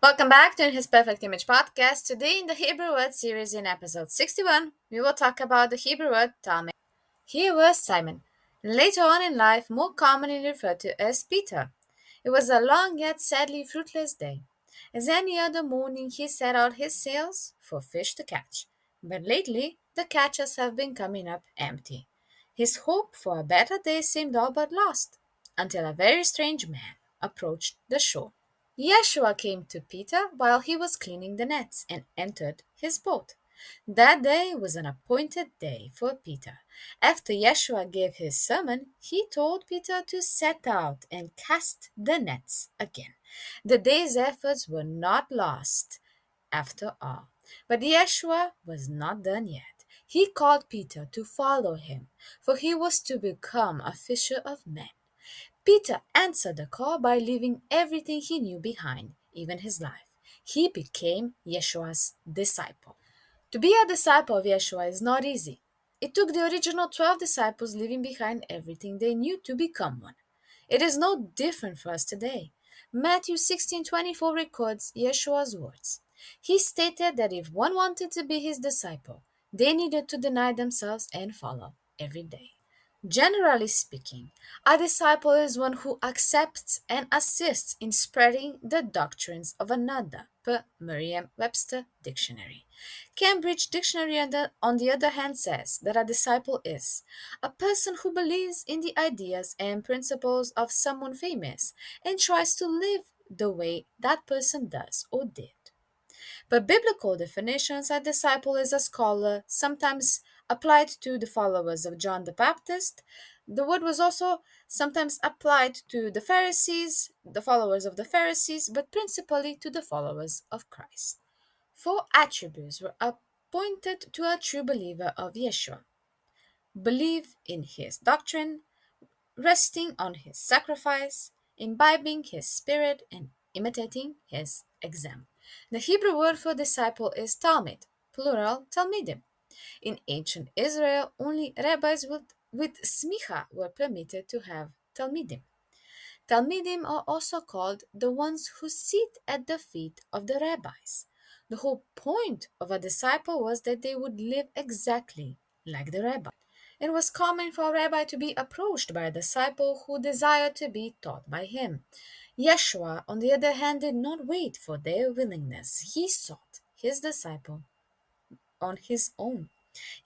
Welcome back to His Perfect Image podcast. Today, in the Hebrew Word series, in episode 61, we will talk about the Hebrew word Talmid. He was Simon, later on in life more commonly referred to as Peter. It was a long yet sadly fruitless day. As any other morning, he set out his sails for fish to catch. But lately, the catches have been coming up empty. His hope for a better day seemed all but lost, until a very strange man approached the shore. Yeshua came to Peter while he was cleaning the nets and entered his boat. That day was an appointed day for Peter. After Yeshua gave his sermon, he told Peter to set out and cast the nets again. The day's efforts were not lost after all. But Yeshua was not done yet. He called Peter to follow him, for he was to become a fisher of men. Peter answered the call by leaving everything he knew behind, even his life. He became Yeshua's disciple. To be a disciple of Yeshua is not easy. It took the original 12 disciples leaving behind everything they knew to become one. It is no different for us today. Matthew 16:24 records Yeshua's words. He stated that if one wanted to be his disciple, they needed to deny themselves and follow every day. Generally speaking, a disciple is one who accepts and assists in spreading the doctrines of another, per Merriam-Webster Dictionary. Cambridge Dictionary, on the other hand, says that a disciple is a person who believes in the ideas and principles of someone famous and tries to live the way that person does or did. But biblical definitions, a disciple is a scholar, sometimes applied to the followers of John the Baptist. The word was also sometimes applied to the Pharisees, the followers of the Pharisees, but principally to the followers of Christ. Four attributes were appointed to a true believer of Yeshua: believe in his doctrine, resting on his sacrifice, imbibing his spirit, and imitating his example. The Hebrew word for disciple is Talmid, plural Talmidim. In ancient Israel, only rabbis with smicha were permitted to have Talmidim. Talmidim are also called the ones who sit at the feet of the rabbis. The whole point of a disciple was that they would live exactly like the rabbi. It was common for a rabbi to be approached by a disciple who desired to be taught by him. Yeshua, on the other hand, did not wait for their willingness. He sought his disciple on his own.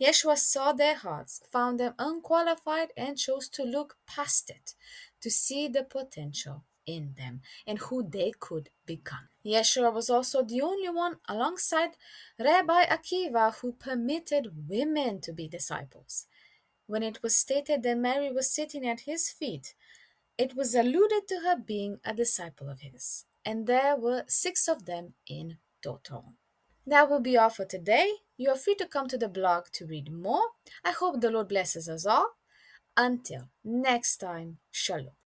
Yeshua saw their hearts, found them unqualified, and chose to look past it to see the potential in them and who they could become. Yeshua was also the only one alongside Rabbi Akiva who permitted women to be disciples. When it was stated that Mary was sitting at his feet, it was alluded to her being a disciple of his, and there were 6 of them in total. That will be all for today. You are free to come to the blog to read more. I hope the Lord blesses us all. Until next time, Shalom.